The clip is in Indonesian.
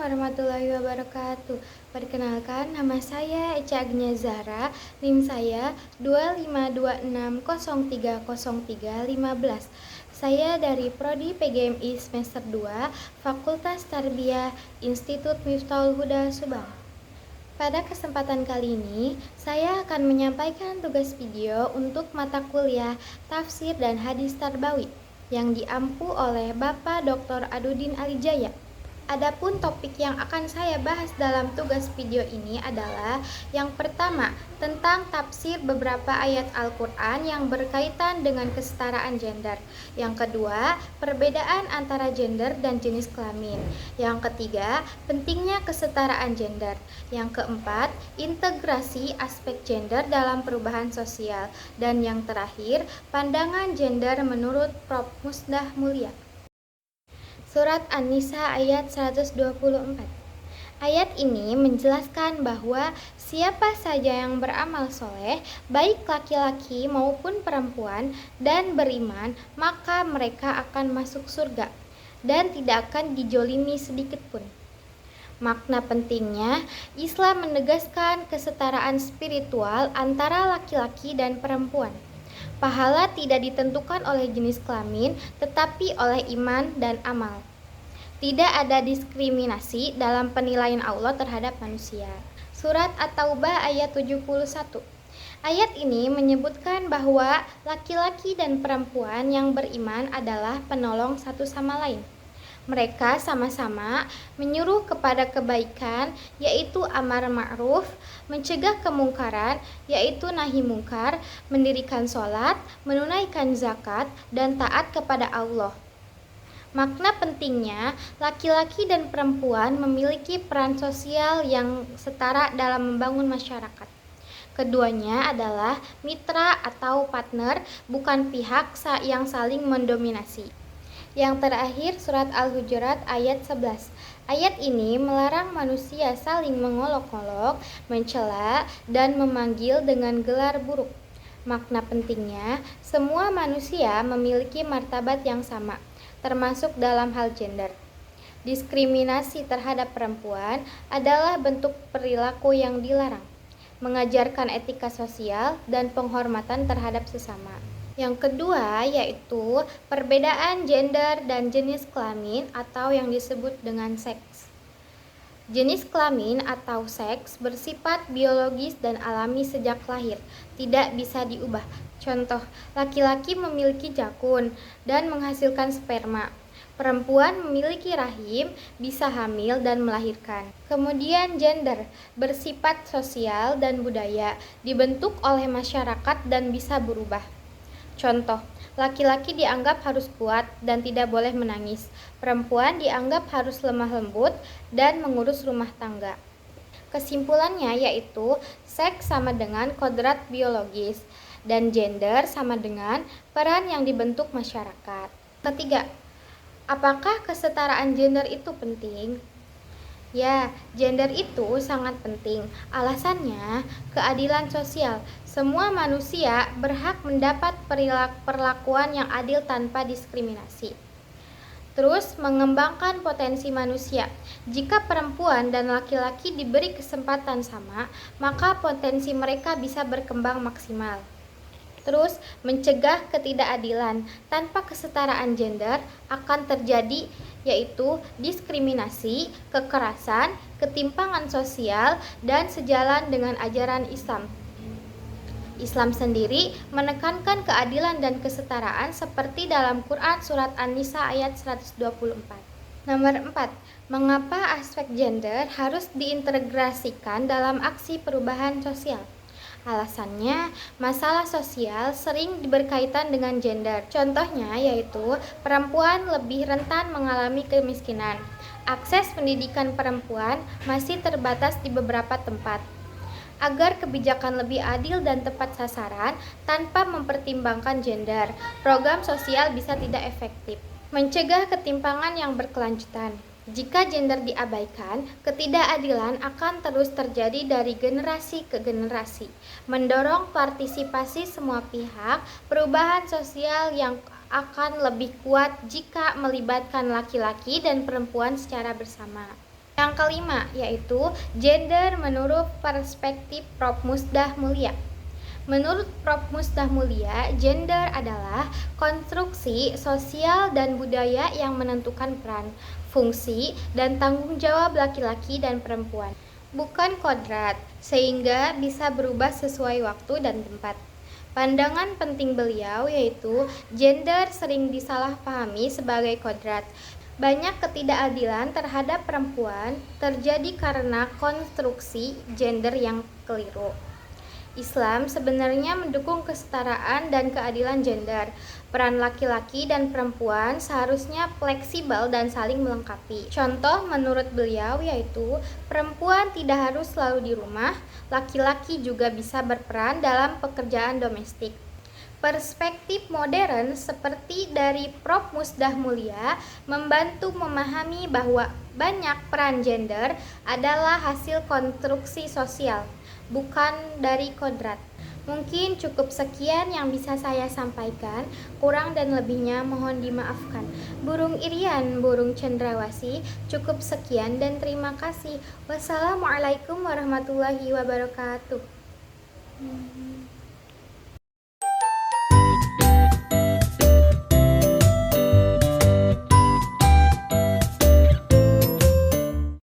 warahmatullahi wabarakatuh. Perkenalkan, nama saya Echa Agnia Zahra, NIM saya 2526030315. Saya dari Prodi PGMI semester 2, Fakultas Tarbiyah, Institut Miftahul Huda, Subang. Pada kesempatan kali ini, saya akan menyampaikan tugas video untuk mata kuliah Tafsir dan Hadis Tarbawi yang diampu oleh Bapak Dr. Adudin Alijaya. Adapun topik yang akan saya bahas dalam tugas video ini adalah yang pertama, tentang tafsir beberapa ayat Al-Quran yang berkaitan dengan kesetaraan gender. Yang kedua, perbedaan antara gender dan jenis kelamin. Yang ketiga, pentingnya kesetaraan gender. Yang keempat, integrasi aspek gender dalam perubahan sosial. Dan yang terakhir, pandangan gender menurut Prof. Musdah Mulia. Surat An-Nisa ayat 124. Ayat ini menjelaskan bahwa siapa saja yang beramal soleh, baik laki-laki maupun perempuan, dan beriman, maka mereka akan masuk surga dan tidak akan dijolimi sedikitpun. Makna pentingnya, Islam menegaskan kesetaraan spiritual antara laki-laki dan perempuan. Pahala tidak ditentukan oleh jenis kelamin, tetapi oleh iman dan amal. Tidak ada diskriminasi dalam penilaian Allah terhadap manusia. Surat At-Taubah ayat 71. Ayat ini menyebutkan bahwa laki-laki dan perempuan yang beriman adalah penolong satu sama lain. Mereka sama-sama menyuruh kepada kebaikan, yaitu amar ma'ruf, mencegah kemungkaran, yaitu nahi mungkar, mendirikan sholat, menunaikan zakat, dan taat kepada Allah. Makna pentingnya, laki-laki dan perempuan memiliki peran sosial yang setara dalam membangun masyarakat. Keduanya adalah mitra atau partner, bukan pihak yang saling mendominasi. Yang terakhir, surat Al-Hujurat ayat 11. Ayat ini melarang manusia saling mengolok-olok, mencela, dan memanggil dengan gelar buruk. Makna pentingnya, semua manusia memiliki martabat yang sama, termasuk dalam hal gender. Diskriminasi terhadap perempuan adalah bentuk perilaku yang dilarang, mengajarkan etika sosial dan penghormatan terhadap sesama. Yang kedua yaitu perbedaan gender dan jenis kelamin atau yang disebut dengan seks. Jenis kelamin atau seks bersifat biologis dan alami sejak lahir, tidak bisa diubah. Contoh, laki-laki memiliki jakun dan menghasilkan sperma. Perempuan memiliki rahim, bisa hamil dan melahirkan. Kemudian gender bersifat sosial dan budaya, dibentuk oleh masyarakat dan bisa berubah. Contoh, laki-laki dianggap harus kuat dan tidak boleh menangis. Perempuan dianggap harus lemah lembut dan mengurus rumah tangga. Kesimpulannya yaitu seks sama dengan kodrat biologis dan gender sama dengan peran yang dibentuk masyarakat. Ketiga, apakah kesetaraan gender itu penting? Ya, gender itu sangat penting. Alasannya, keadilan sosial. Semua manusia berhak mendapat perlakuan yang adil tanpa diskriminasi. Terus, mengembangkan potensi manusia. Jika perempuan dan laki-laki diberi kesempatan sama, maka potensi mereka bisa berkembang maksimal. Terus, mencegah ketidakadilan. Tanpa kesetaraan gender akan terjadi yaitu diskriminasi, kekerasan, ketimpangan sosial, dan sejalan dengan ajaran Islam. Islam sendiri menekankan keadilan dan kesetaraan seperti dalam Quran surat An-Nisa ayat 124. Nomor 4. Mengapa aspek gender harus diintegrasikan dalam aksi perubahan sosial? Alasannya, masalah sosial sering berkaitan dengan gender. Contohnya yaitu perempuan lebih rentan mengalami kemiskinan. Akses pendidikan perempuan masih terbatas di beberapa tempat. Agar kebijakan lebih adil dan tepat sasaran tanpa mempertimbangkan gender, program sosial bisa tidak efektif. Mencegah ketimpangan yang berkelanjutan. Jika gender diabaikan, ketidakadilan akan terus terjadi dari generasi ke generasi. Mendorong partisipasi semua pihak, perubahan sosial yang akan lebih kuat jika melibatkan laki-laki dan perempuan secara bersama. Yang kelima yaitu gender menurut perspektif Prof. Musdah Mulia. Menurut Prof. Musdah Mulia, gender adalah konstruksi sosial dan budaya yang menentukan peran, fungsi, dan tanggung jawab laki-laki dan perempuan, bukan kodrat, sehingga bisa berubah sesuai waktu dan tempat. Pandangan penting beliau yaitu gender sering disalahpahami sebagai kodrat. Banyak ketidakadilan terhadap perempuan terjadi karena konstruksi gender yang keliru. Islam sebenarnya mendukung kesetaraan dan keadilan gender. Peran laki-laki dan perempuan seharusnya fleksibel dan saling melengkapi. Contoh menurut beliau yaitu perempuan tidak harus selalu di rumah, laki-laki juga bisa berperan dalam pekerjaan domestik. Perspektif modern seperti dari Prof. Musdah Mulia membantu memahami bahwa banyak peran gender adalah hasil konstruksi sosial, bukan dari kodrat. Mungkin cukup sekian yang bisa saya sampaikan, kurang dan lebihnya mohon dimaafkan. Burung Irian, burung cendrawasih, cukup sekian dan terima kasih. Wassalamualaikum warahmatullahi wabarakatuh.